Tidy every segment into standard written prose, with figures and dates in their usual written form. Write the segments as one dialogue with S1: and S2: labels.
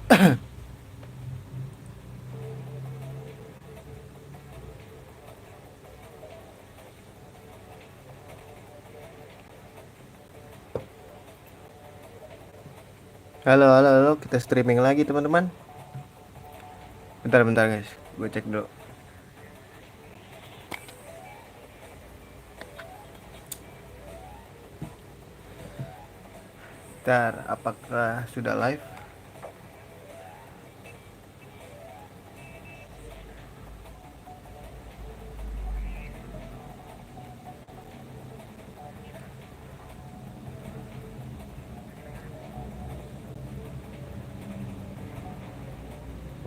S1: Halo, halo, halo, kita streaming lagi teman-teman. Bentar, bentar guys, gue cek dulu. Bentar, apakah sudah live?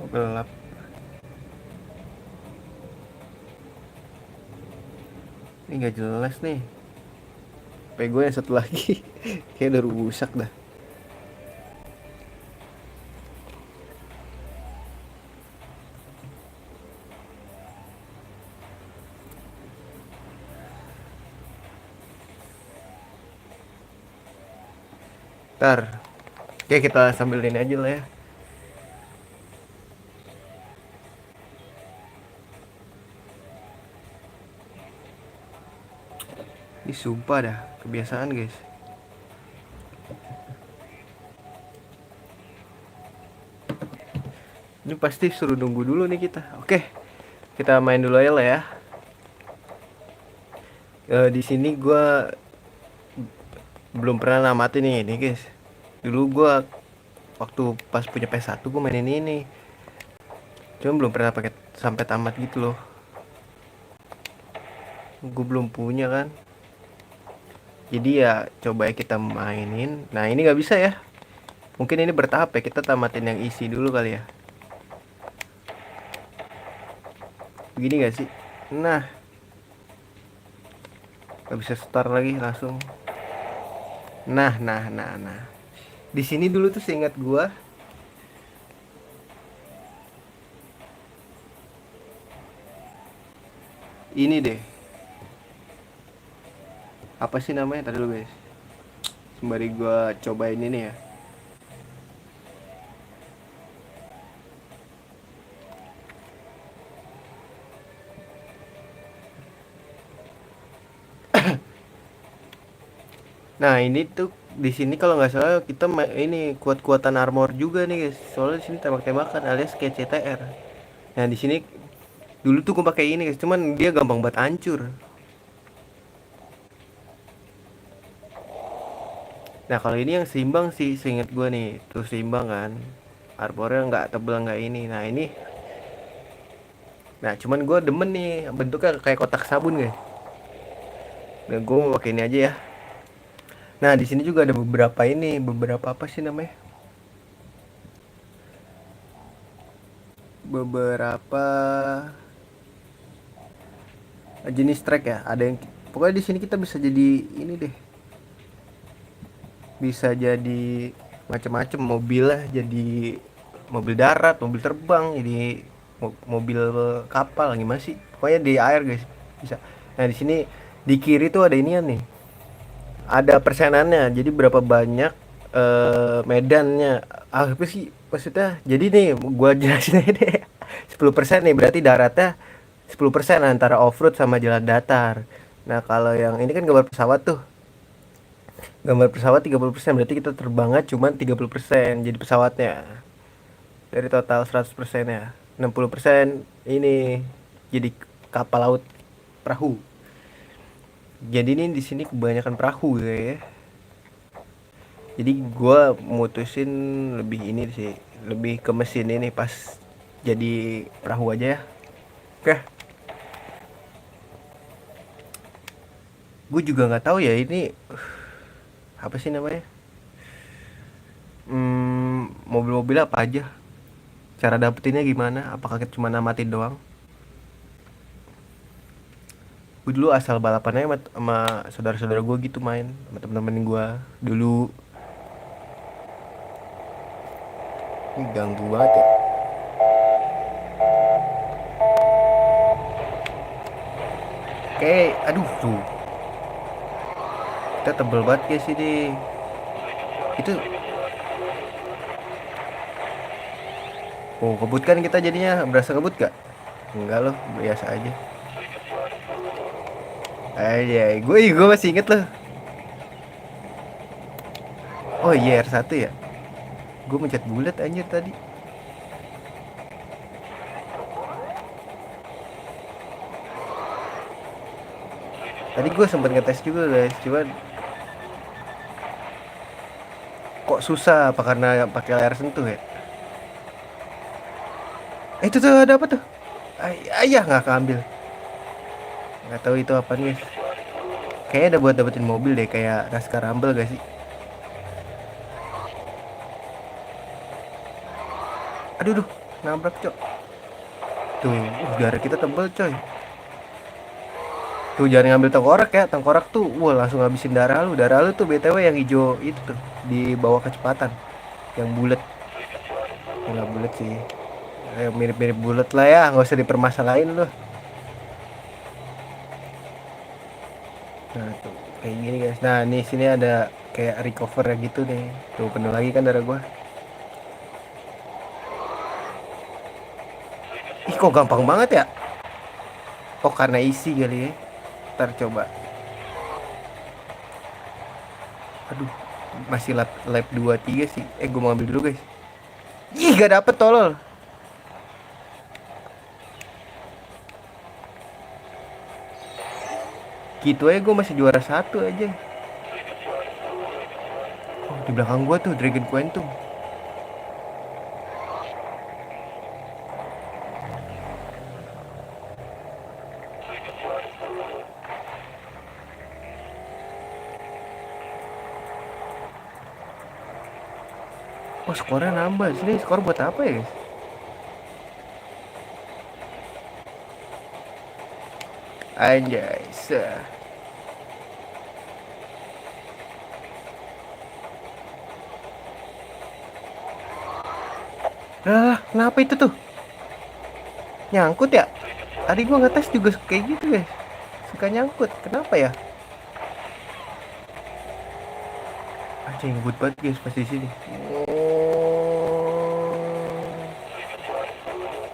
S1: Oh, gelap. Ini nggak jelas nih. HP gue yang satu lagi, kayak udah rusak dah. Ntar, oke kita sambil ini aja lah ya. Ini sumpah dah, kebiasaan guys. Ini pasti suruh nunggu dulu nih kita. Oke, kita main dulu aja lah ya. Di sini gue belum pernah namatin ini guys. Dulu gue waktu pas punya PS1 gue mainin ini. Cuma belum pernah pakai sampai tamat gitu loh. Gue belum punya kan. Jadi ya coba ya kita mainin. Nah ini nggak bisa ya. Mungkin ini bertahap ya. Kita tamatin yang isi dulu kali ya. Begini gak sih? Nah, nggak bisa start lagi langsung. Nah. Di sini dulu tuh seingat gua ini deh. Apa sih namanya? Tadi dulu guys. Sembari gua cobain ini ya. Nah ini tuh di sini kalau nggak salah kita ini kuat-kuatan armor juga nih guys. Soalnya di sini tembak-tembakan alias kayak CTR. Nah di sini dulu tuh gue pakai ini guys, cuman dia gampang banget hancur. Nah kalau ini yang seimbang sih, seinget gue nih, tuh seimbang kan. Armornya nggak tebel nggak ini. Nah ini, nah cuman gue demen nih bentuknya kayak kotak sabun guys. Nah gue mau pakai ini aja ya. Nah di sini juga ada beberapa ini, beberapa apa sih namanya? Beberapa jenis track ya. Ada yang pokoknya di sini kita bisa jadi ini deh. Bisa jadi macam-macam mobil lah, jadi mobil darat, mobil terbang, jadi mobil kapal gimana sih? Pokoknya di air guys bisa. Nah di sini di kiri tuh ada inian nih. Ada persenannya. Jadi berapa banyak medannya. Apa sih maksudnya? Jadi nih gua jelasin aja deh. 10% nih berarti daratnya 10% antara off-road sama jalan datar. Nah, kalau yang ini kan gambar pesawat tuh. Gambar pesawat 30% berarti kita terbangnya cuma 30% jadi pesawatnya. Dari total 100% ya. 60% ini jadi kapal laut perahu. Jadi ini di sini kebanyakan perahu ya. Jadi gua mutusin lebih ini sih, lebih ke mesin ini pas jadi perahu aja ya. Oke. Gue juga nggak tahu ya ini apa sih namanya. Mobil-mobil apa aja, cara dapetinnya gimana, apakah kita cuma namatin doang. Gue dulu asal balapannya sama saudara-saudara gue gitu, main sama temen-temen gue dulu. Ini ganggu banget ya. Oke, aduh tuh kita tebel banget guys ini. Itu Oh, kebut kan kita jadinya, berasa kebut gak? Enggak loh, biasa aja. Aja, gue masih inget loh. Oh iya, R1 ya. Gue mencet bulat anjir tadi. Tadi gue sempet ngetes juga guys, cuman kok susah, apa karena pakai layar sentuh ya? Itu tuh ada apa tuh? Ayah nggak keambil. Nggak tahu itu apa nih. Kayaknya ada buat dapetin mobil deh, kayak NASCAR Rumble gak sih? Aduh, duh, nabrak cok. Tuh, udara kita tebel coy. Tuh jangan ngambil tengkorak ya, tengkorak tuh, wah langsung ngabisin darah lu. Darah lu tuh BTW yang hijau itu tuh, di bawah kecepatan, yang bulat. Yang nggak bulat sih, mirip-mirip bulat lah ya, nggak usah dipermasalahin loh. Nah tuh, kayak gini guys. Nah nih sini ada kayak recover gitu nih. Tuh penuh lagi kan darah gua. Ih kok gampang banget ya? Oh karena isi kali ya. Ntar coba. Aduh, masih lap 2 3 sih. Gua mau ambil dulu guys. Ih gak dapet tolol. Gitu aja gue masih juara satu aja. Oh, di belakang gua tuh Dragon Quantum. Oh, skornya nambah. Sini skor buat apa ya, guys? Anjay, lah, kenapa itu tuh? Nyangkut ya? Tadi gua ngetes juga kayak gitu, guys. Suka nyangkut. Kenapa ya? Anjing, ngebut banget, guys, pas di sini. Oh.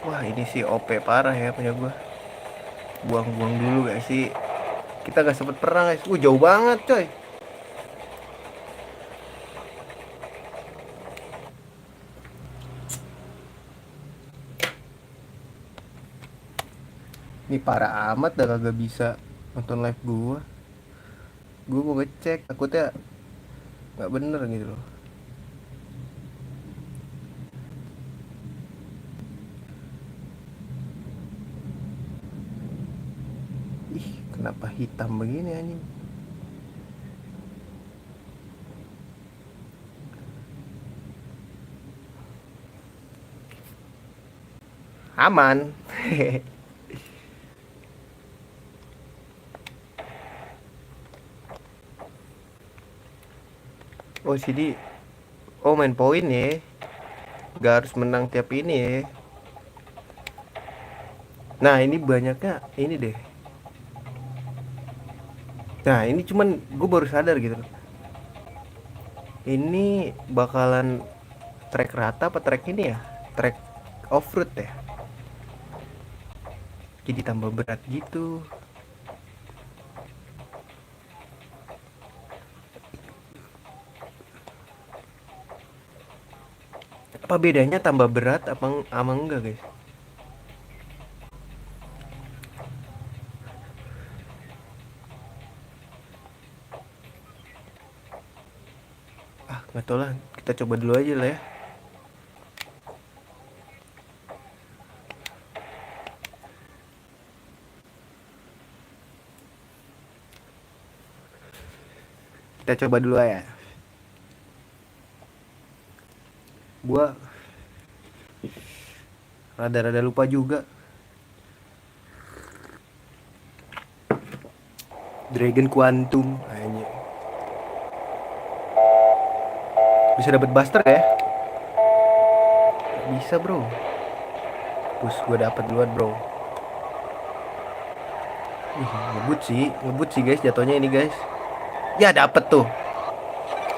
S1: Wah, ini sih OP parah ya punya gua. Buang-buang dulu gak sih? Kita gak sempet perang, guys. Jauh banget, coy. Ini parah amat dah kagak bisa nonton live gua. Gua mau ngecek, takutnya nggak bener gitu loh. Ih, kenapa hitam begini anjing? Aman. Oh sini, oh main poin ya, gak harus menang tiap ini ya. Nah ini banyaknya ini deh. Nah ini cuman gue baru sadar gitu loh. Ini bakalan track rata apa track ini ya? Track off-road ya. Jadi tambah berat gitu. Apa bedanya tambah berat apa enggak guys? Ah nggak tahu lah. Kita coba dulu aja lah ya. Kita coba dulu ya. Gua rada-rada lupa juga. Dragon Quantum aja. Bisa dapat buster ya? Bisa, Bro. Terus gue dapat duluan, Bro. Ih, ngebut sih guys jatuhnya ini, guys. Ya dapet tuh.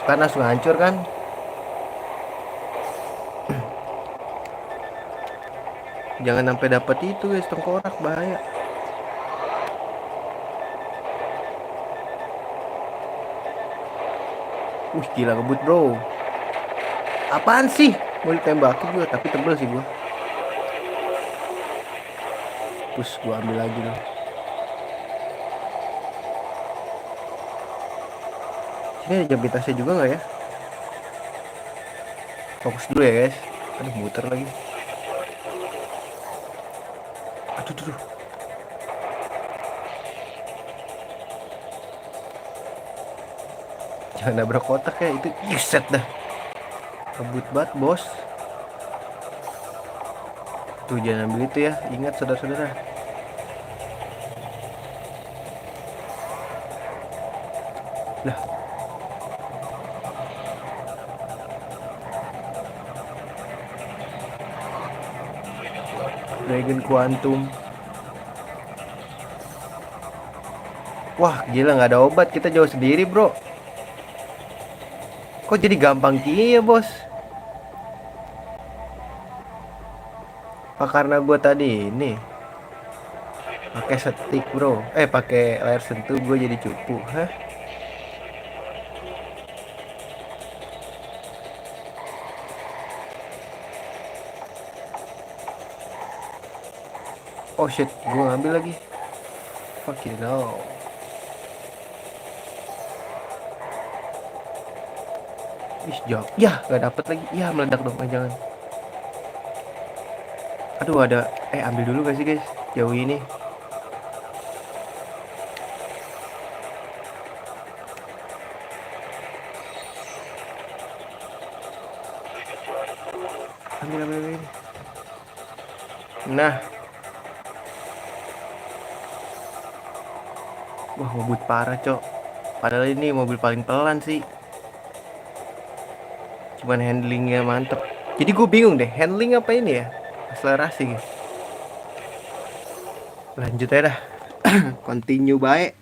S1: Kan langsung hancur kan? Jangan sampai dapat itu guys, tengkorak bahaya. Gila ngebut bro. Apaan sih? Mau ditembakin juga tapi tebel sih gua. Terus gua ambil lagi loh. Ini ada jam tasnya juga nggak ya? Fokus dulu ya guys. Aduh muter lagi. Aduh, aduh, aduh. Jangan nabrak kotak ya itu. Set dah. Kebut banget bos. Tuh jangan ambil itu ya. Ingat saudara-saudara. Lah, Dragon Quantum. Wah gila nggak ada obat, kita jauh sendiri bro. Kok jadi gampang gini ya bos? Apa karena gue tadi ini pakai stick bro, pakai layar sentuh gue jadi cupu, hah? Oh shit, gue ngambil lagi. Fucking no. Ih jauh, ya nggak dapet lagi, ya meledak dong, jangan. Aduh ada, ambil dulu gak sih guys, jauh ini. Ambil. Nah, wah ngebut parah cok. Padahal ini mobil paling pelan sih. Cuman handlingnya mantep. Jadi gue bingung deh, handling apa ini ya? Akselerasi gitu. Lanjut aja dah. Continue baik.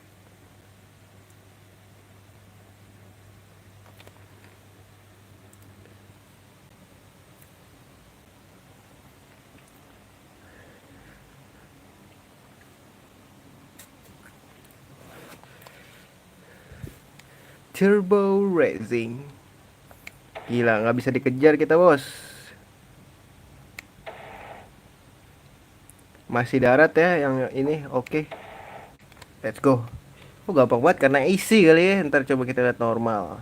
S1: Turbo Racing. Gila nggak bisa dikejar kita bos. Masih darat ya yang ini, oke. Let's go. Oh gampang banget karena easy kali ya. Ntar coba kita lihat normal.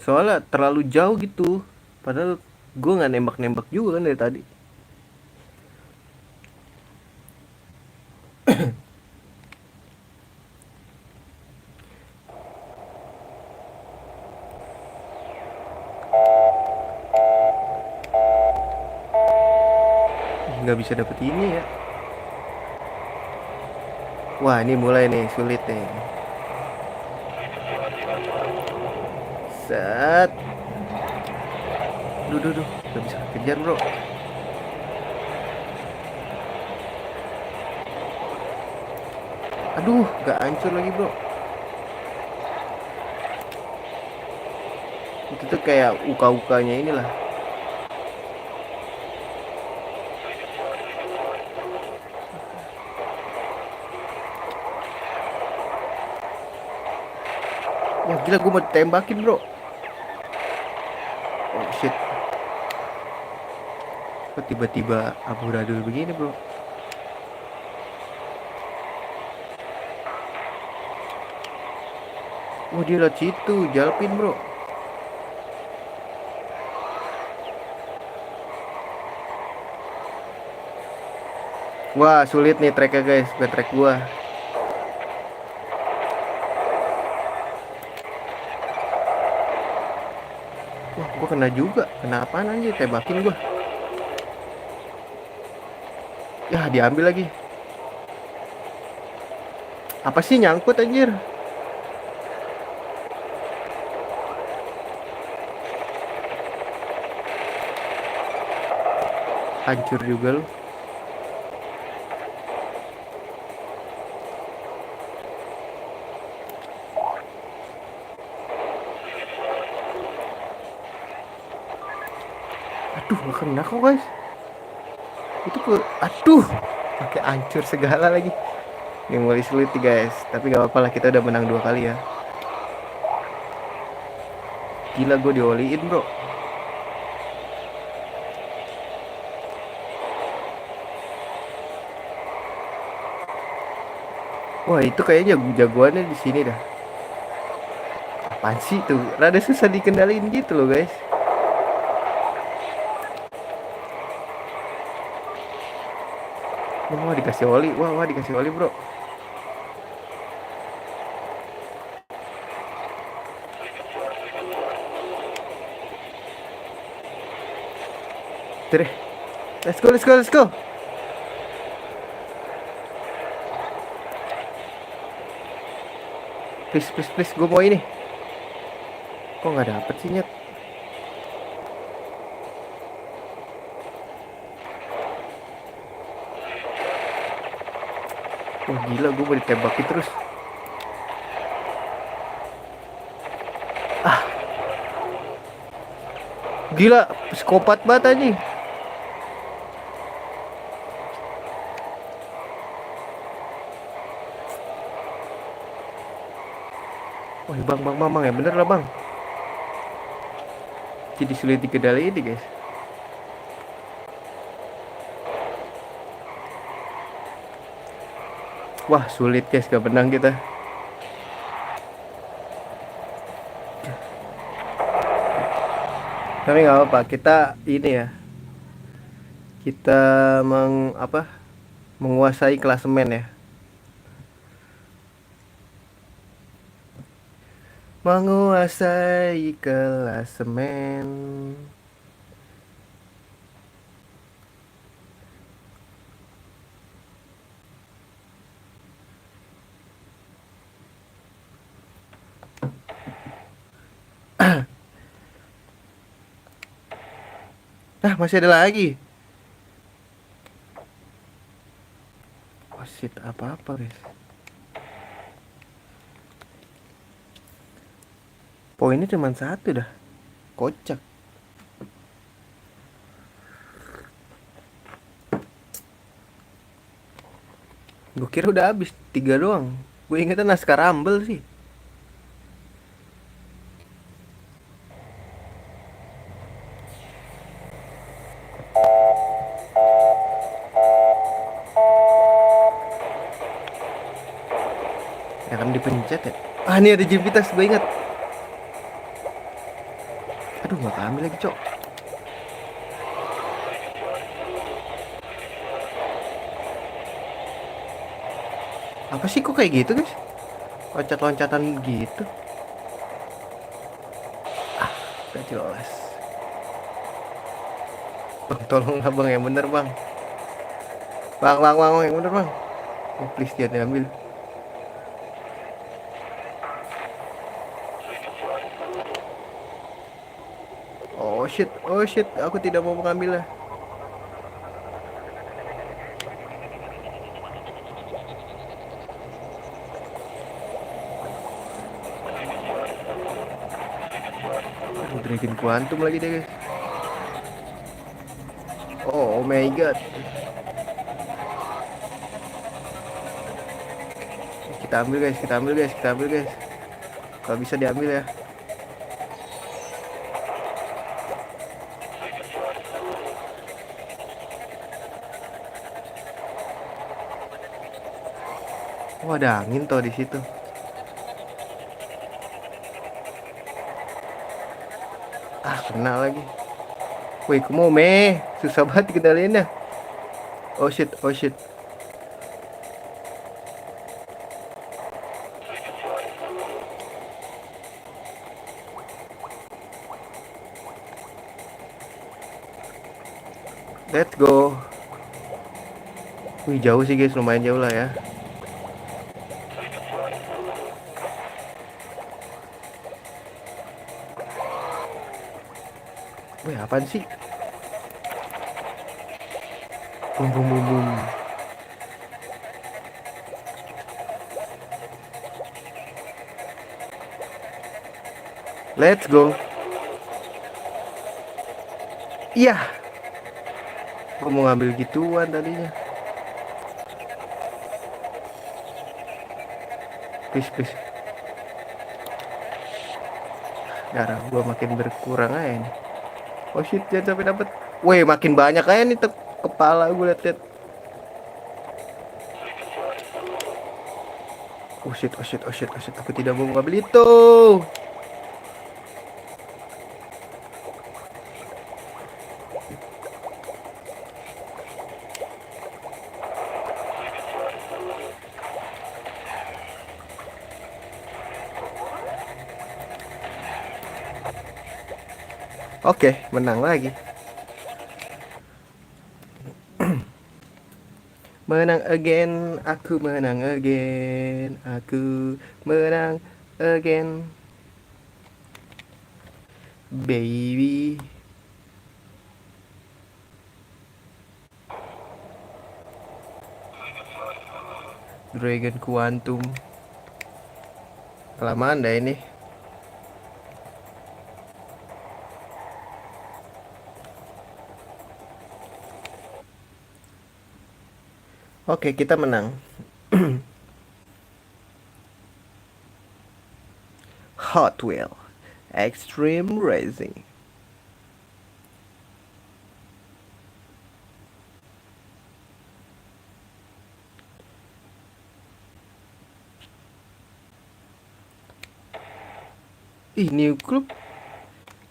S1: Soalnya terlalu jauh gitu. Padahal gue nggak nembak-nembak juga kan dari tadi. Nggak bisa dapet ini ya. Wah ini mulai nih sulit nih. Set. Duh. Nggak bisa kejar bro. Aduh, gak hancur lagi bro. Itu tuh kayak uka-ukanya inilah. Ya gila gue mau tembakin bro. Oh shit. Kok tiba-tiba amburadul begini bro. Oh dia lewat situ, jalpin bro. Wah sulit nih tracknya guys, bukan track gua. Wah gua kena juga, kena apaan anjir, tembakin gua. Ya diambil lagi. Apa sih nyangkut anjir? Hancur juga lu. Aduh, gak kena kok guys. Itu ke, aduh, pakai hancur segala lagi. Ini mulai sulit nih guys. Tapi gak apa-apa lah, kita udah menang 2 kali ya. Gila, gue dioliin bro. Wah, itu kayaknya jagoannya di sini dah. Apaan sih tuh? Rada susah dikendaliin gitu loh guys. Wah, dikasih oli. Wah, dikasih oli bro. Terus, let's go, let's go, let's go. Please, please, please, gue mau ini. Kok nggak dapet sih nyet? Wah gila, gue mau ditembakin terus. Ah, gila, psikopat banget anjing. Wah bang, ya bener lah bang. Jadi sulit dikendaliin ini guys. Wah sulit guys, gak menang kita. Tapi nggak apa-apa, kita ini ya. Kita menguasai klasemen ya. Menguasai klasemen. Nah, masih ada lagi. Oh shit, apa-apa guys. Poinnya cuma 1 dah. Kocak. Gue kira udah habis 3 doang. Gue ingetnya naskah Rumble sih. Ya kan dipencet ya. Ah ini ada Jepitas, gue inget. Aduh gak keambil lagi cok. Apa sih kok kayak gitu guys? Loncat-loncatan gitu. Ah, gak jelas. Bang tolong lah bang, yang bener bang. Bang, yang bener bang. Oh please jangan diambil. Oh shit, aku tidak mau mengambilnya. Aduh, Dragon Quantum lagi deh guys. Oh my god. Kita ambil guys, kita ambil guys, kita ambil guys. Kalau bisa diambil ya. Oh ada angin tuh di situ. Ah kena lagi. Wih kamu meh, susah banget kendaliinnya. Oh shit, oh shit. Let's go. Wih jauh sih guys, lumayan jauh lah ya. Wih apaan sih? Bum bum bum bum. Let's go. Iya. Gua mau ngambil gituan tadinya. Please, please. Darah gua makin berkurang aja nih. Oh shit, jangan sampai dapet. Weh, makin banyak aja nih kepala gue liat-liat. Oh shit, oh shit, oh shit, oh shit. Aku tidak mau ngambil itu. Oke, menang lagi. Menang again, aku menang again, aku menang again, baby. Dragon Quantum. Kelamaan dah ini. Oke, kita menang. Hot Wheel Extreme Racing. Ih, new club.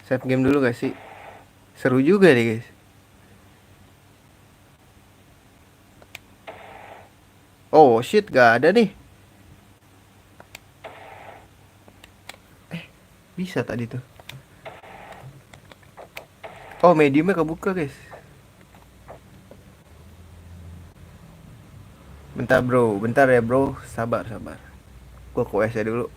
S1: Save game dulu gak sih? Seru juga deh, guys. Oh shit, gak ada nih. Bisa tadi tuh. Oh, mediumnya kebuka, guys. Bentar bro, bentar ya bro. Sabar, sabar. Gua ke WC dulu.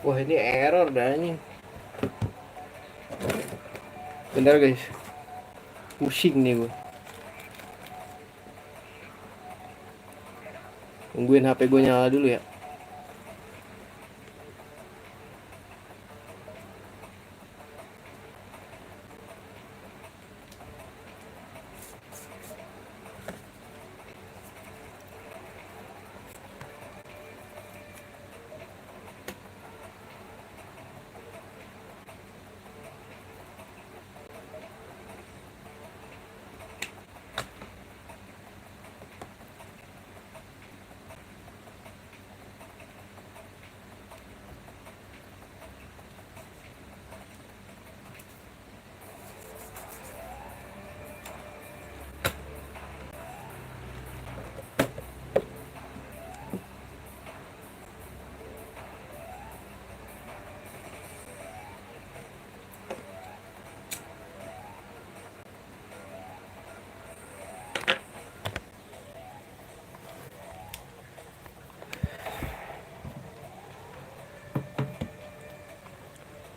S1: Wah, ini error dah nih. Bentar guys. Pusing nih gue. Tungguin HP gue nyala dulu ya.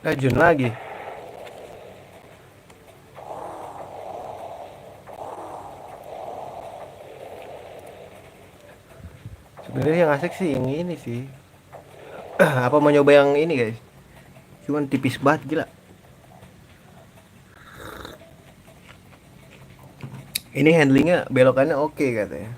S1: Rajun lagi. Sebenarnya yang asik sih yang ini sih. Apa mau nyoba yang ini guys? Cuman tipis banget gila. Ini handlingnya belokannya oke katanya.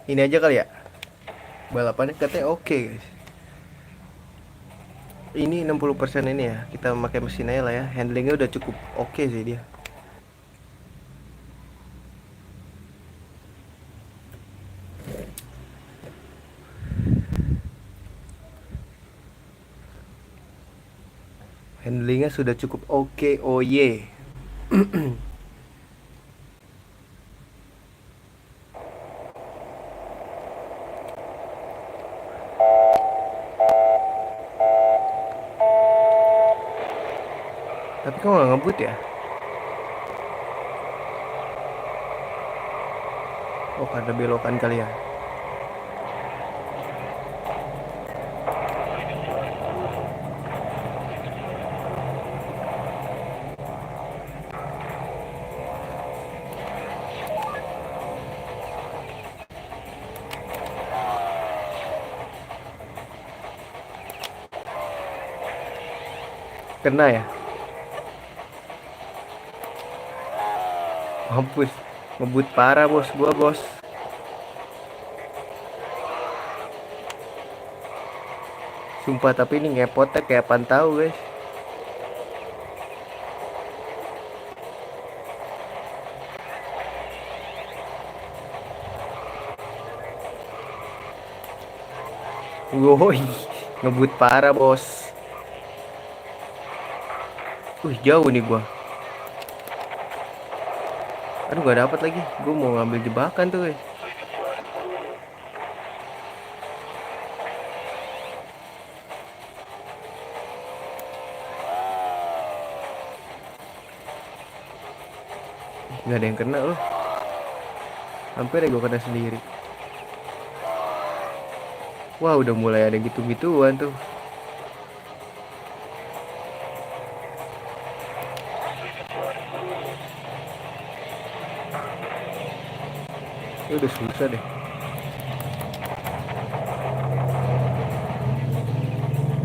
S1: Ini aja kali ya. Balapannya katanya oke guys. Ini 60% ini ya. Kita pakai mesin aja lah ya. Handlingnya udah cukup oke sih dia. Handlingnya sudah cukup oke. Oh ye. Tapi kok nggak ngebut ya? Oh karena belokan kali ya. Kena ya. Mampus. Ngebut parah bos gua bos. Sumpah tapi ini ngepotnya kayak pantau guys. Woi, ngebut parah bos. Jauh nih gua. Aduh gak dapat lagi. Gua mau ngambil jebakan tuh guys. Gak ada yang kena loh. Hampir ya gua kena sendiri. Wah udah mulai ada gitu-gituan tuh. Udah susah deh.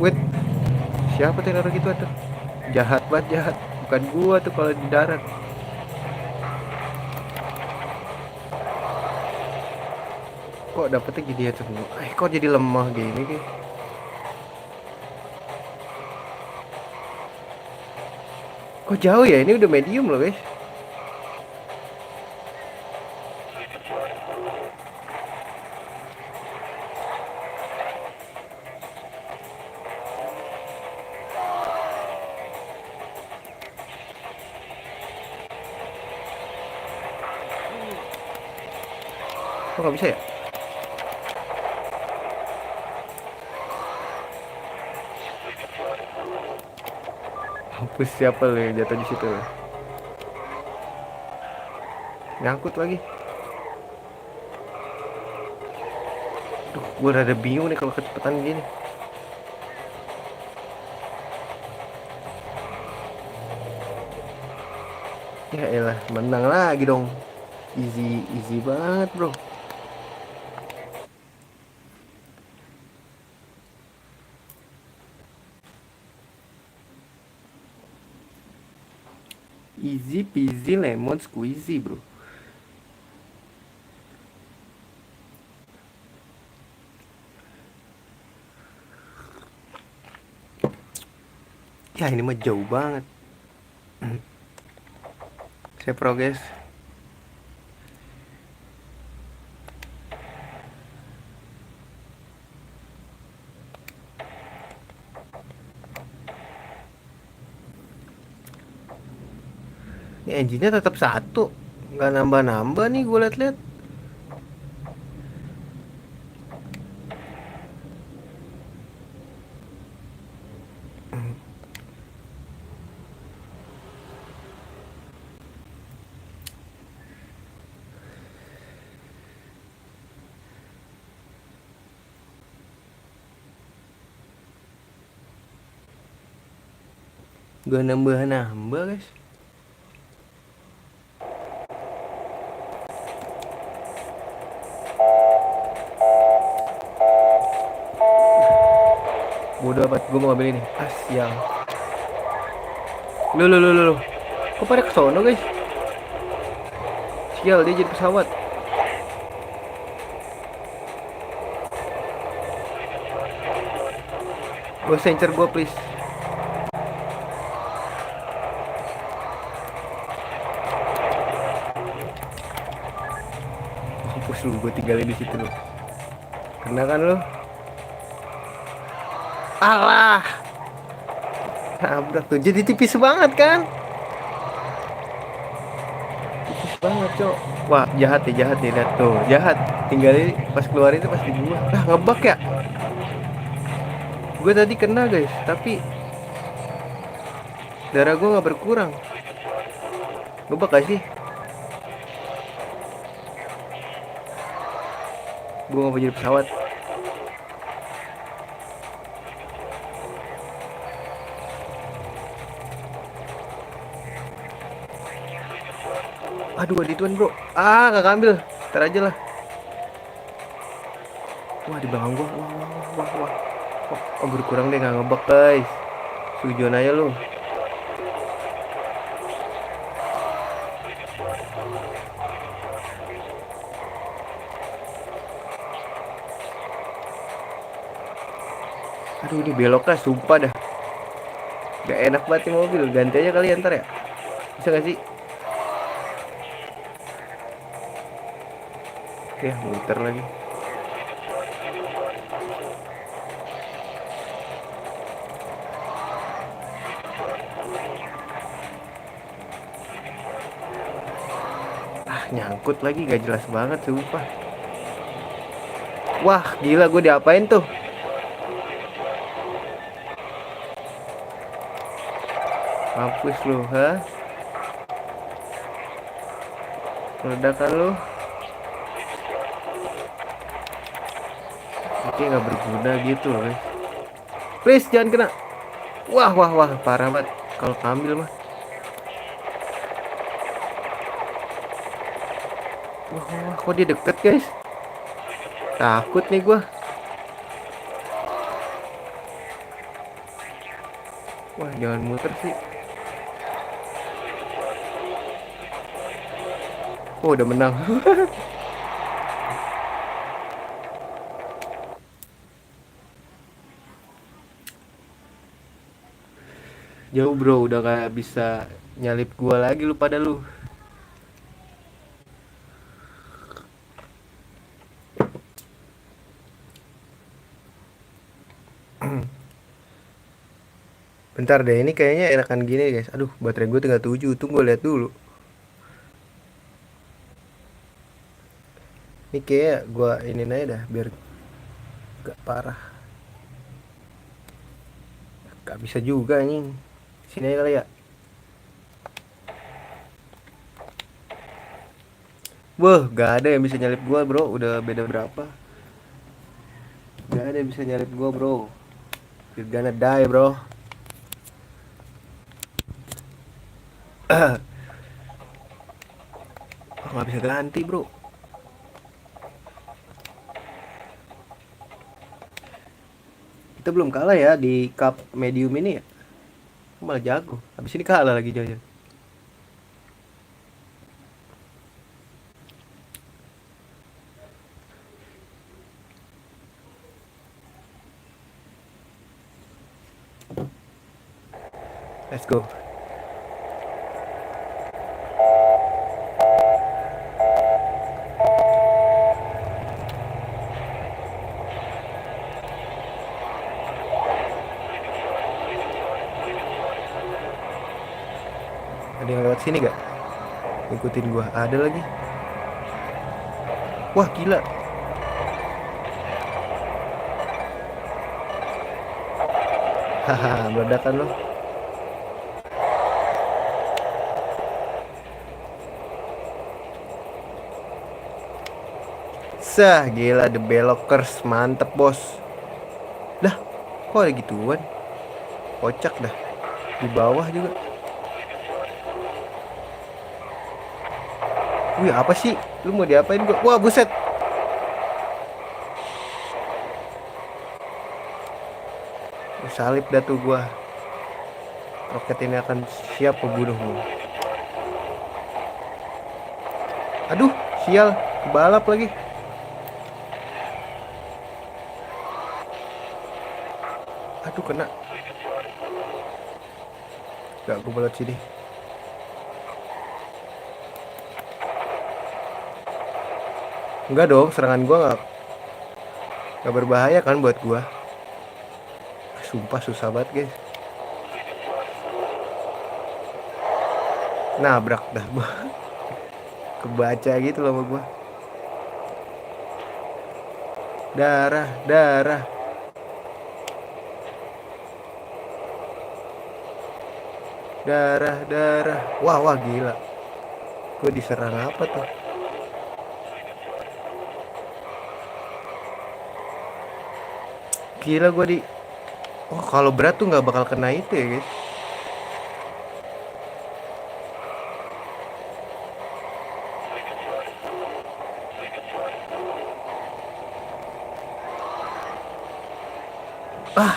S1: Wait, siapa tuh yang naruh gitu tuh? Jahat banget jahat. Bukan gua tuh kalau di darat. Kok dapetnya gini ya semua? Kok jadi lemah gini guys? Kok jauh ya? Ini udah medium loh guys. Kok nggak bisa ya? Hapus siapa lo yang jatuh di situ? Nyangkut lagi. Duh, gue rada bingung nih kalau kecepatan gini. Ya elah, menang lagi dong. Easy, easy banget bro. Easy peasy lemon squeezy bro. Ya ini mah jauh banget. Saya progres. Ini engine-nya tetap satu. Nggak nambah-nambah nih gue liat-liat. Gua nambah guys. Bodoh amat, gue mau ngambil ini. Ah, sial. Lu. Kok pada kesono guys? Sial, dia jadi pesawat. Gue sencer gue please. Mampus lu, gue tinggalin di situ lu. Kena kan lu? Alah. Nabrak tuh. Jadi tipis banget kan? Tipis banget, Cok. Wah, jahat ya, lihat tuh. Jahat. Tinggalin pas keluar itu pasti gua. Ah, ngebug ya? Gue tadi kena, guys, tapi darah gue nggak berkurang. Ngebug gak sih? Gue nggak mau jadi pesawat. Aduh, dituan bro. Ah, nggak ambil. Ntar aja lah. Wah, di belakang gua. Wah. Oh, berkurang deh, nggak ngebug guys. Sujon aja lu. Aduh, ini beloknya sumpah dah. Gak enak banget nih mobil. Ganti aja kali ya ntar ya. Bisa gak sih? Oke, muter lagi. Ah, nyangkut lagi, gak jelas banget sumpah. Wah, gila, gue diapain tuh? Mampus lu, ha? Ledakan lu. Oke, nggak berguna gitu loh guys. Please jangan kena. Wah, parah banget kalau kambil mah. Wah, kok dia deket guys? Takut nih gua. Wah, jangan muter sih. Oh, udah menang. Jauh bro, udah gak bisa nyalip gua lagi lu pada lu. Bentar deh, ini kayaknya enakan gini guys. Aduh, baterai gue tinggal 7. Tunggu lihat dulu. Ini kayak gue ini aja dah biar gak parah. Gak bisa juga anjing. Sini aja kali ya. Wah, gak ada yang bisa nyalip gua bro. Udah beda berapa? Gak ada yang bisa nyalip gua bro. You're gonna die bro. Gak bisa ganti bro. Kita belum kalah ya di cup medium ini ya. Malah jago. Habis ini kalah lagi jajan. Let's go. Ada yang lewat sini gak? Ikutin gua. Ada lagi. Wah, gila. Haha, meledakan lo. Sah, gila the Belokers, mantep bos. Dah, kok ada gituan? Kocak dah. Di bawah juga. Wih, apa sih? Lu mau diapain gua? Wah, buset. Salib dah tuh gua. Roket ini akan siap membunuhmu. Aduh, sial, balap lagi. Aduh, kena. Gak, gue balap sini. Enggak dong, serangan gua nggak berbahaya kan buat gua. Sumpah susah banget guys. Nabrak dah. Kebaca gitu loh sama gua. Darah, darah. Darah, darah. Wah, wah gila. Gue diserang apa tuh? Gila gue di. Oh, kalau berat tuh nggak bakal kena itu ya guys. Ah,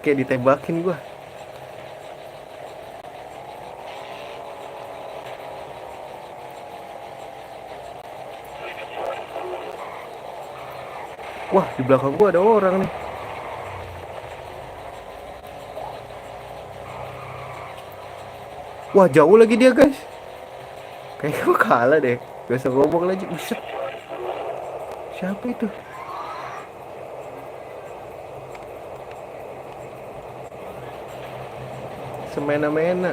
S1: kayak ditembakin gua. Wah, di belakang gua ada orang nih. Wah, jauh lagi dia guys. Kayaknya gua kalah deh. Gak usah ngomong lagi. Buset. Siapa itu? Semena-mena.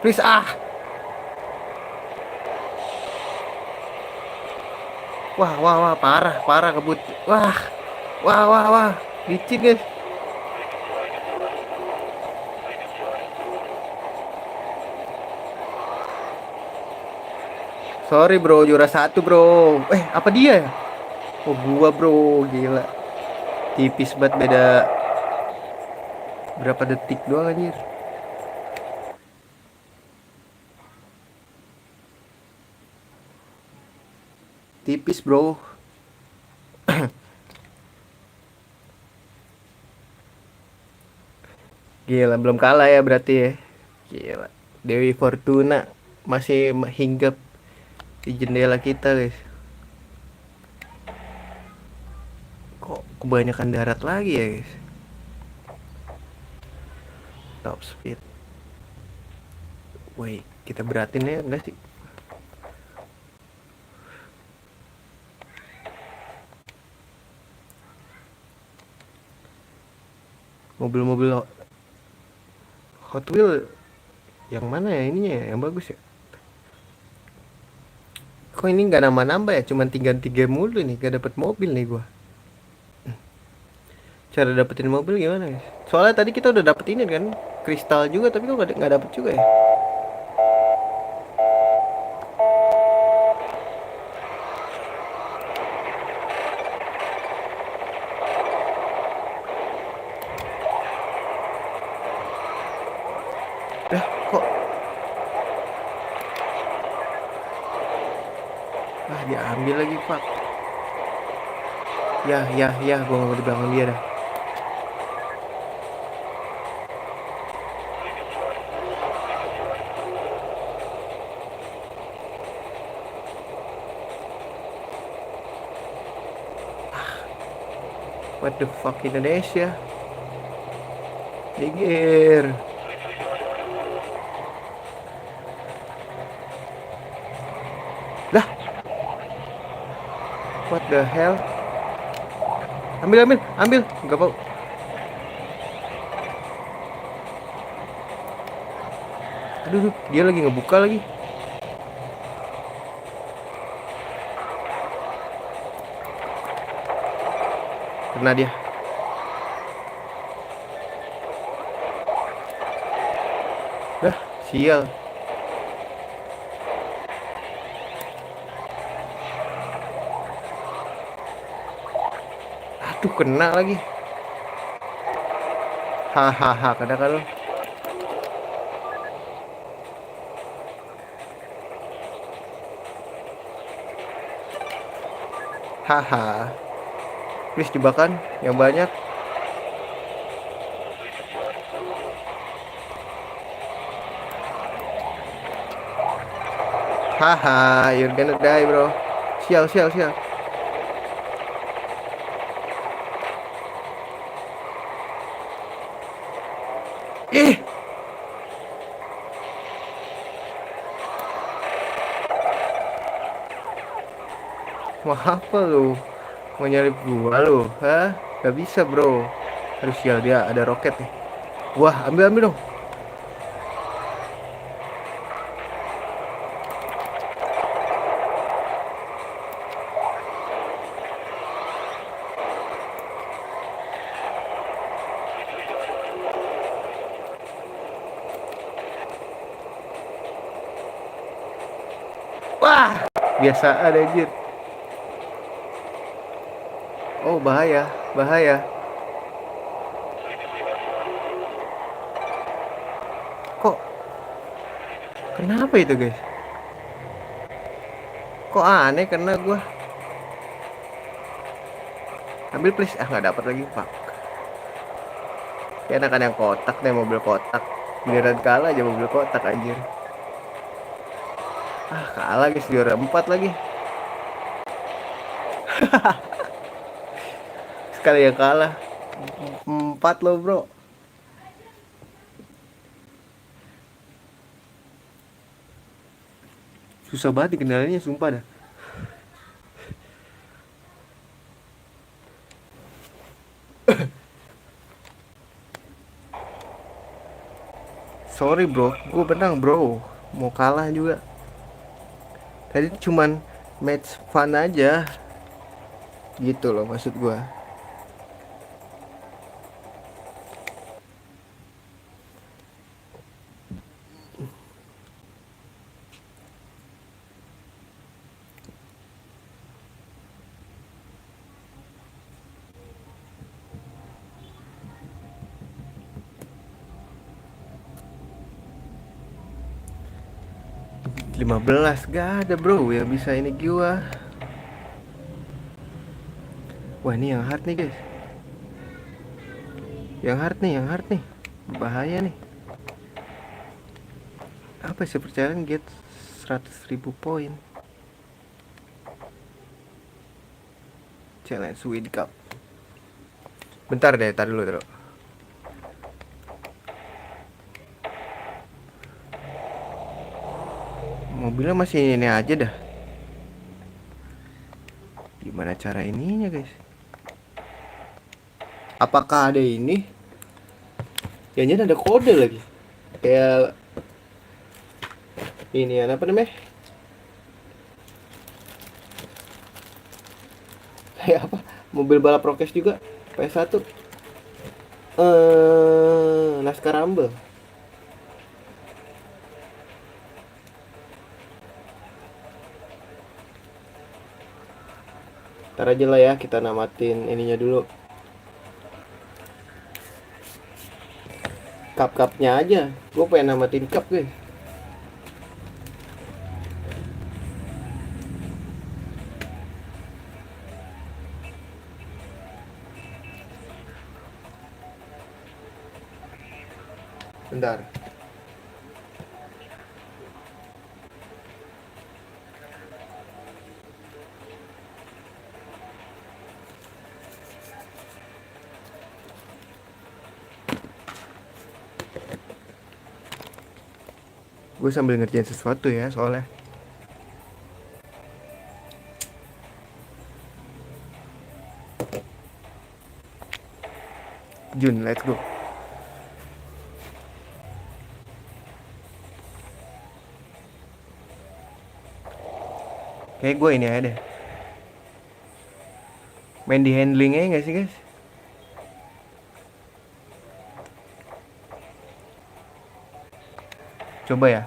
S1: Please ah. Wah, wah, wah, parah, parah kebut. Wah. Wah, wah, wah. Licin guys. Sorry bro, juara satu bro. Apa dia ya? Oh gua bro, gila. Tipis banget, beda berapa detik doang anjir. Tipis bro. Gila, belum kalah ya berarti ya. Gila. Dewi Fortuna masih hinggap di jendela kita guys. Kok kebanyakan darat lagi ya guys. Top speed. Woi, kita beratin ya enggak sih? Mobil-mobil Hot Wheel yang mana ya ininya ya, yang bagus ya? Kok ini nggak nambah-nambah ya? Cuman tinggal 3 mulu nih, gak dapet mobil nih gua. Cara dapetin mobil gimana guys? Soalnya tadi kita udah dapet ini kan, kristal juga, tapi kok nggak dapet juga ya? Dah kok diambil lagi pak. Ya, gua nggak mau di belakang dia dah. What the fuck Indonesia? Digir. Lah, what the hell? Ambil, ambil, ambil. Nggak mau. Aduh, dia lagi ngebuka lagi. Kena dia. Dah, sial. Aduh, kena lagi. Hahaha, kena kan lo. Haha. Please jebakan yang banyak. Haha, you're gonna die, bro. Sial, sial, sial. Ih, mau apa lu? Mau nyalip gua lu? Hah? Gak bisa, bro. Aduh, sial, dia ada roket nih. Wah, ambil, ambil dong. Wah, biasaan anjir. Oh, bahaya, bahaya. Kok kenapa itu, guys? Kok aneh karena gua ambil please. Ah, nggak dapat lagi, pak. Ya enakan yang kotak deh, mobil kotak. Giliran kalah aja mobil kotak anjir. Ah, kalah guys, juara 4 lagi. Sekali yang kalah 4 loh, bro. Susah banget dikendalinya, sumpah dah. Sorry bro, gue menang bro. Mau kalah juga. Tadi cuman match fun aja. Gitu loh maksud gue. 15 gak ada bro yang bisa ini gua. Wah, ini yang hard nih guys. Yang hard nih, yang hard nih. Bahaya nih. Apa sih percayaan get 100.000 poin. Challenge win cup. Bentar deh, tar dulu bro. Mobilnya masih ini aja dah. Gimana cara ininya guys? Apakah ada ini? Kayaknya ada kode lagi. Kayak ini apa namanya? Kayak apa? Mobil balap prokes juga. PS1. Laskar Rumble. Ntar aja lah ya, kita namatin ininya dulu. Cup-cupnya aja. Gue pengen namatin cup guys. Bentar. Gue sambil ngerjain sesuatu ya soalnya. Jun, let's go. Kayak gue ini aja deh. Main di handling aja nggak sih guys? Coba ya.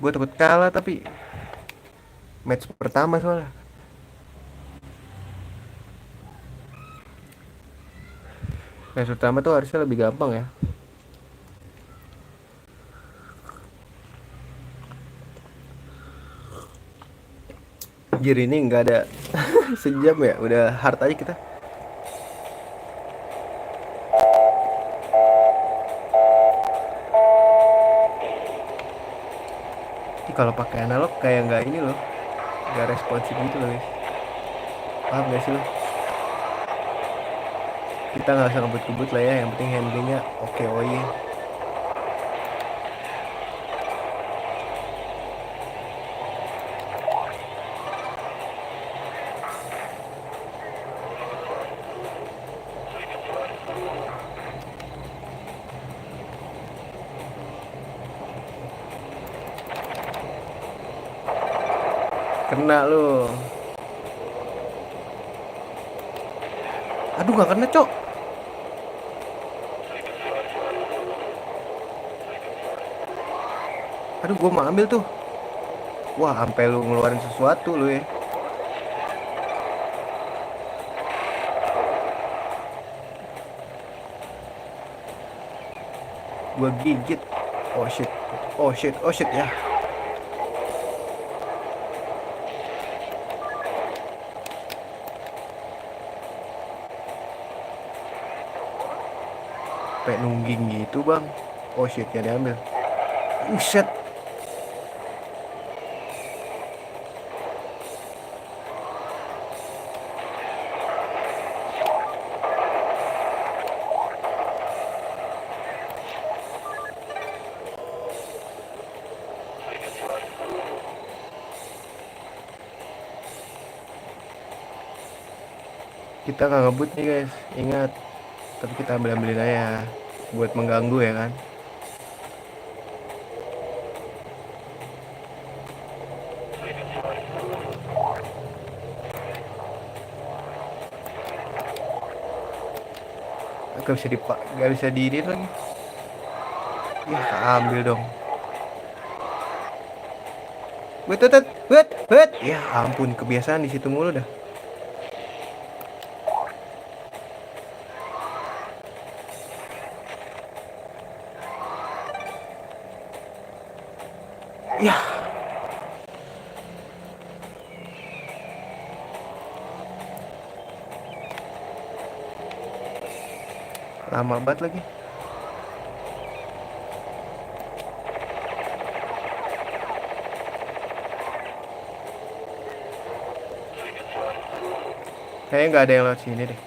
S1: Gue takut kalah tapi match pertama soalnya. Match pertama tuh harusnya lebih gampang ya. Anjir ini nggak ada sejam ya, udah hard aja kita. Ini kalau pakai analog kayak nggak ini loh, nggak responsif gitu loh guys. Paham gak sih lo? Kita nggak usah ngebut-ngebut lah ya, yang penting handlingnya oke oke. Kena lo. Aduh nggak kena cok. Aduh gue mau ambil tuh. Wah sampai lu ngeluarin sesuatu lu ya. Gue gigit. Oh shit. Oh shit. Oh shit ya. Kayak nungging gitu bang. Oh shit ya diambil. Shit. Kita nggak ngebut nih guys. Ingat. Tapi kita ambil-ambilin aja. Buat mengganggu ya kan. Gak bisa dipak, gak bisa diinin lagi. Ya ambil dong. Bet. Ya ampun kebiasaan di situ mulu dah. Ya. Lama banget lagi. Kayaknya nggak ada yang lewat sini deh.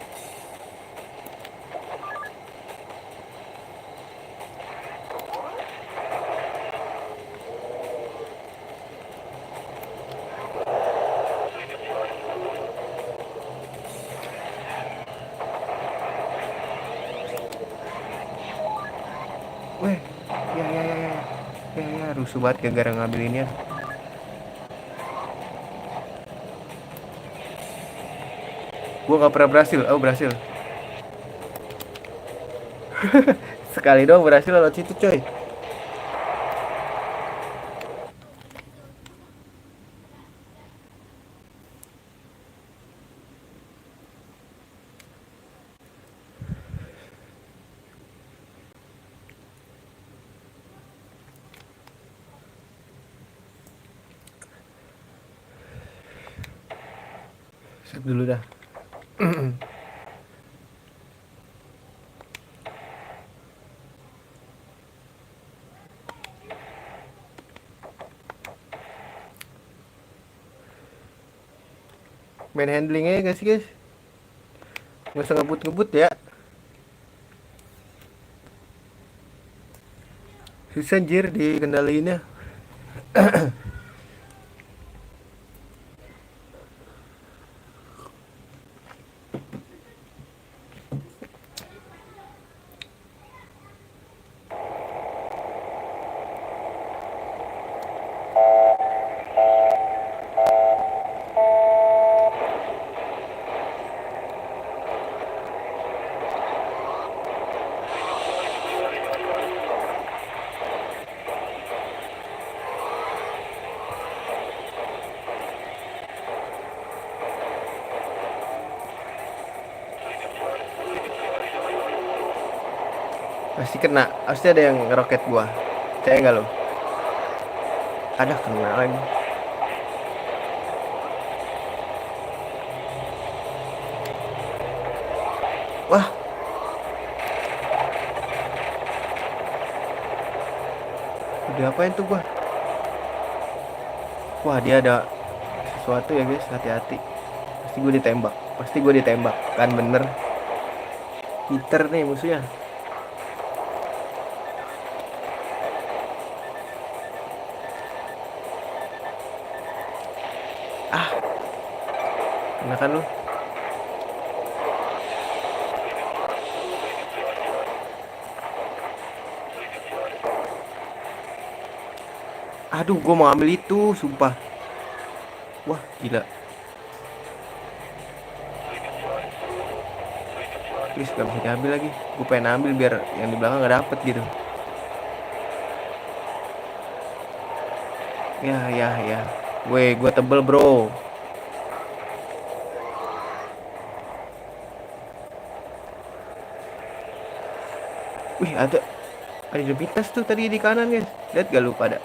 S1: Weh, ya, rusuh banget gara-gara ngambil ini ya. Gua nggak pernah berhasil, oh berhasil. Sekali doang berhasil lewat situ coy. Set dulu dah. Main handlingnya gak sih guys? Nggak usah ngebut-ngebut ya. Susah anjir dikendaliinnya. Pasti kena, pasti ada yang ngeroket gua. Percaya nggak lo? Ada kena lagi. Wah, udah apain tuh gua? Wah, dia ada sesuatu ya guys, hati-hati. Pasti gue ditembak, pasti gue ditembak. Kan bener. Peter nih musuhnya. Ah, kena kan lu? Aduh, gue mau ambil itu, sumpah. Wah, gila. Please, gak bisa diambil lagi. Gue pengen ambil biar yang di belakang gak dapet gitu. Ya, ya, ya. Gue tebel bro. Wih, ada identitas tuh tadi di kanan guys. Lihat gak lu pada?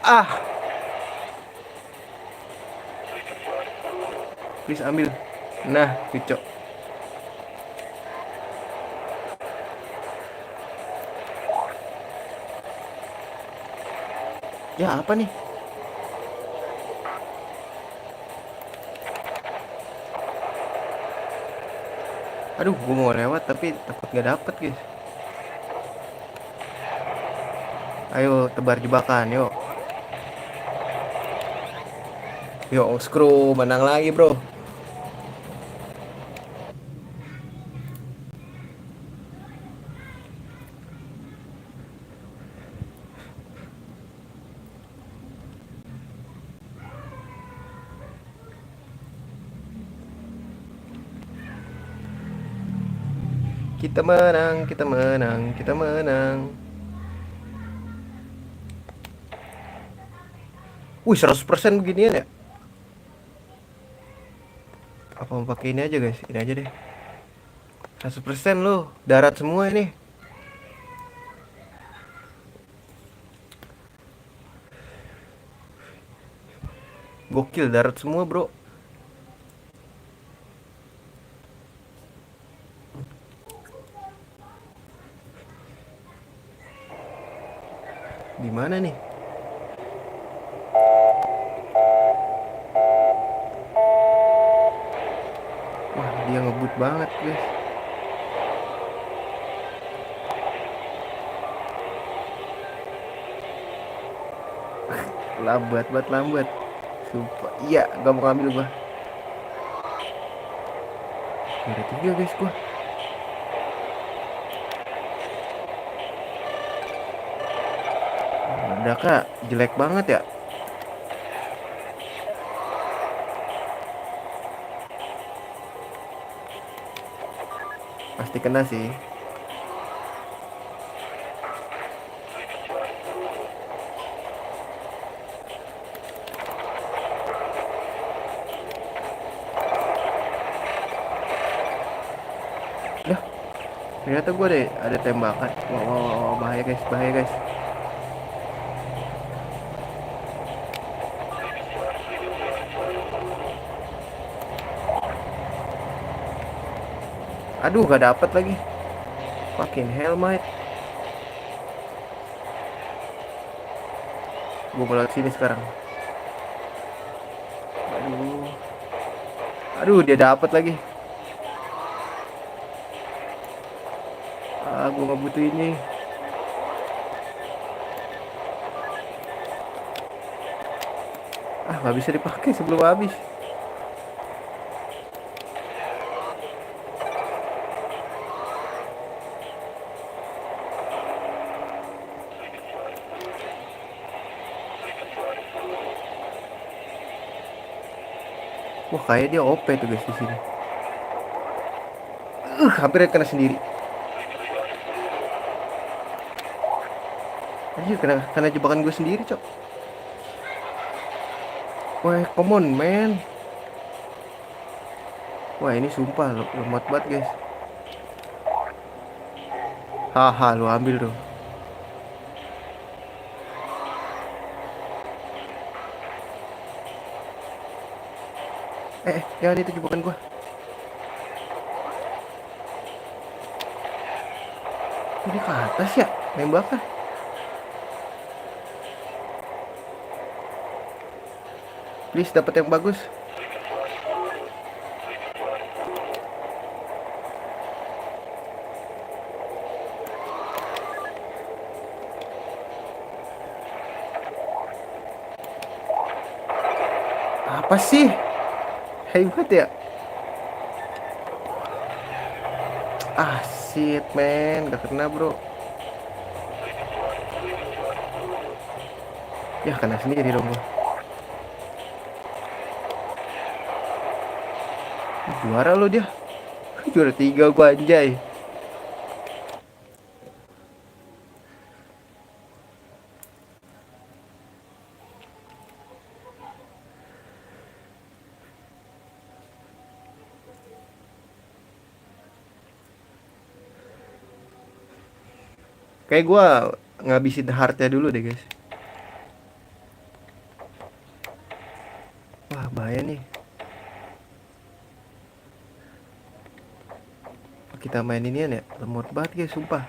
S1: Ah, please ambil. Nah, cucok. Ya apa nih? Aduh, gue mau lewat tapi takut gak dapet guys. Ayo tebar jebakan, yuk. Yuk, screw menang lagi bro. Kita menang, kita menang, kita menang. Wih, 100% beginian ya? Apa mau pakai ini aja guys? Ini aja deh. 100% loh, darat semua ini. Gokil, darat semua bro. Di mana nih? Wah, dia ngebut banget guys. Lambat banget, lambat. Sumpah. Iya, gak mau ngambil gua. Ada 3 guys gua. Ledaknya jelek banget ya. Pasti kena sih. Dah, ternyata gue ada tembakan. Wow, wow, wow, bahaya guys, bahaya guys. Aduh, gak dapet lagi. Fucking hell, mate. Gue mau lewat sini sekarang. Aduh. Aduh, dia dapet lagi. Ah, gue gak butuh ini. Ah, gak bisa dipakai sebelum habis. Wah, kayak dia OP tuh guys di sini. Hampir kena sendiri. Anjir, kena jebakan gue sendiri, cok. Wah, come on, man. Wah, ini sumpah lemot banget, guys. Haha, lu ambil tuh. Jangan itu jebakan gua. Ini ke atas ya, nembaknya. Please dapat yang bagus. Apa sih? Hebat ya. Ah, shit, man. Gak kena, bro. Ya, kena sendiri dong gua. Juara lo dia. Juara 3 gua, anjay. Kayak gua ngabisin heartnya dulu deh, guys. Wah, bahaya nih. Kita main inian ya, lemot banget guys, sumpah.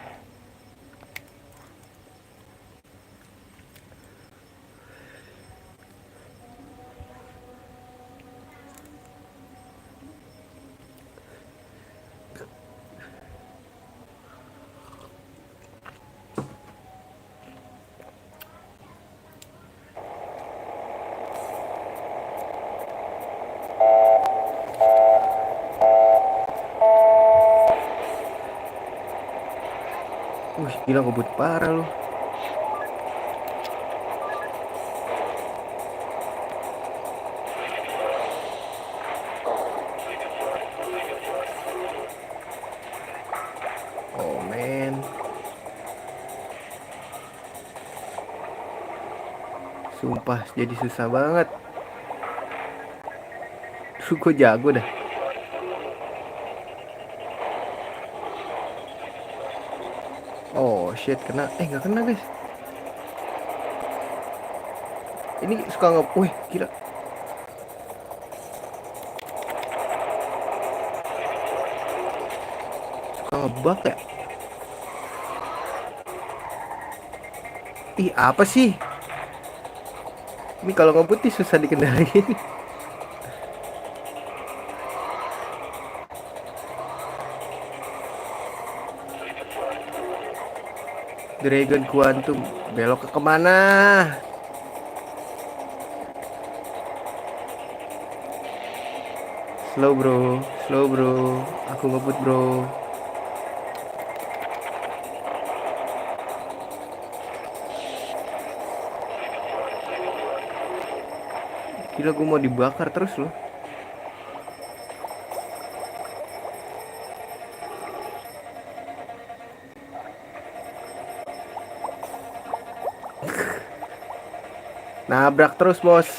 S1: Wih, gila ngebut parah lu. Oh man. Sumpah jadi susah banget. Gue jago dah. Oh shit, kena. Gak kena guys. Ini suka wih gila. Suka ngebug ya. Ih, apa sih? Ini kalau ngebut nih susah dikendaliin. Dragon Quantum belok ke kemana? Slow bro, slow bro. Aku ngebut bro. Gila, gue mau dibakar terus loh. Nabrak terus bos.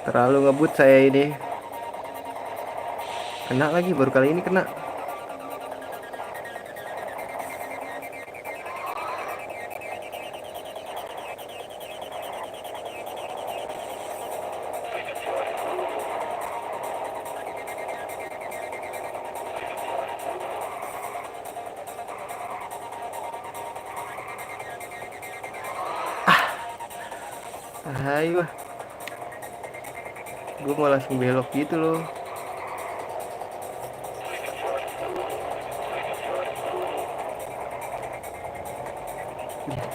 S1: Terlalu ngebut saya ini. Kena lagi, baru kali ini kena. Ayo, gue mau langsung belok gitu loh.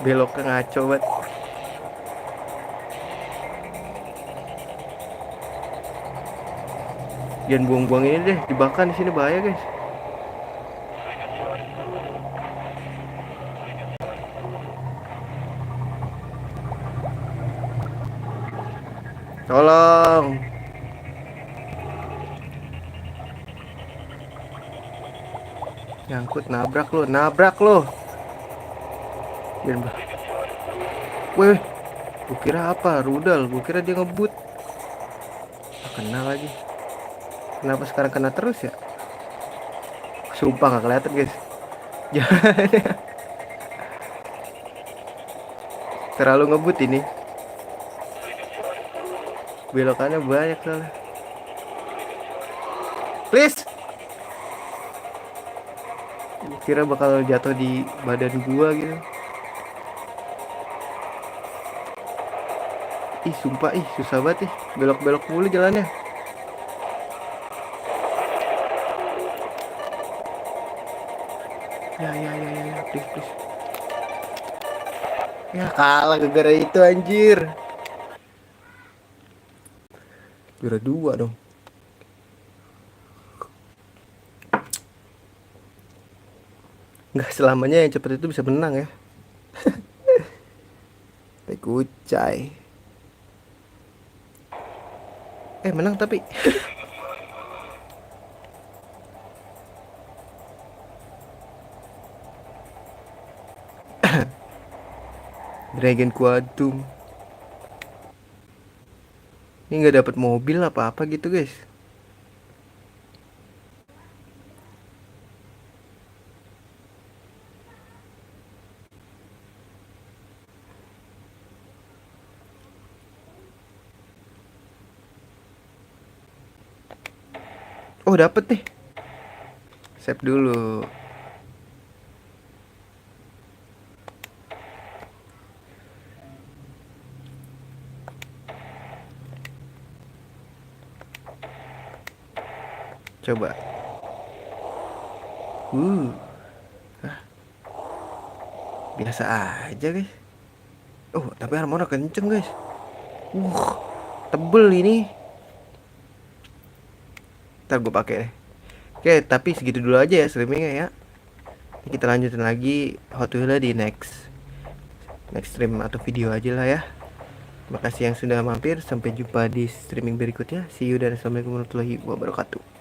S1: Beloknya ngaco banget. Jangan buang-buang ini deh, jebakan di sini bahaya guys. Tolong. Nyangkut, nabrak lo, nabrak lo. Biar weh, gue kira apa? Rudal, gue kira dia ngebut. Kena lagi. Kenapa sekarang kena terus ya? Sumpah nggak kelihatan guys. Jangan. Terlalu ngebut ini. Belokannya banyak soalnya. Please. Kira bakal jatuh di badan gua gitu. Ih sumpah, ih susah banget ih. Belok-belok mulu jalannya. Ya, please, please. Ya kalah gara-gara itu anjir. Juara 2 dong. Nggak selamanya yang cepet itu bisa menang ya. Pekucai. Menang tapi. Dragon Quantum. Ini nggak dapat mobil apa-apa gitu guys. Oh dapet nih. Save dulu. Coba. Hah, biasa aja guys. Oh tapi armornya kenceng guys. Tebel ini. Ntar gue pakai deh. Oke, tapi segitu dulu aja ya streamingnya ya. Kita lanjutin lagi Hot Wheels di next stream atau video aja lah ya. Makasih yang sudah mampir. Sampai jumpa di streaming berikutnya. See you dan assalamualaikum warahmatullahi wabarakatuh.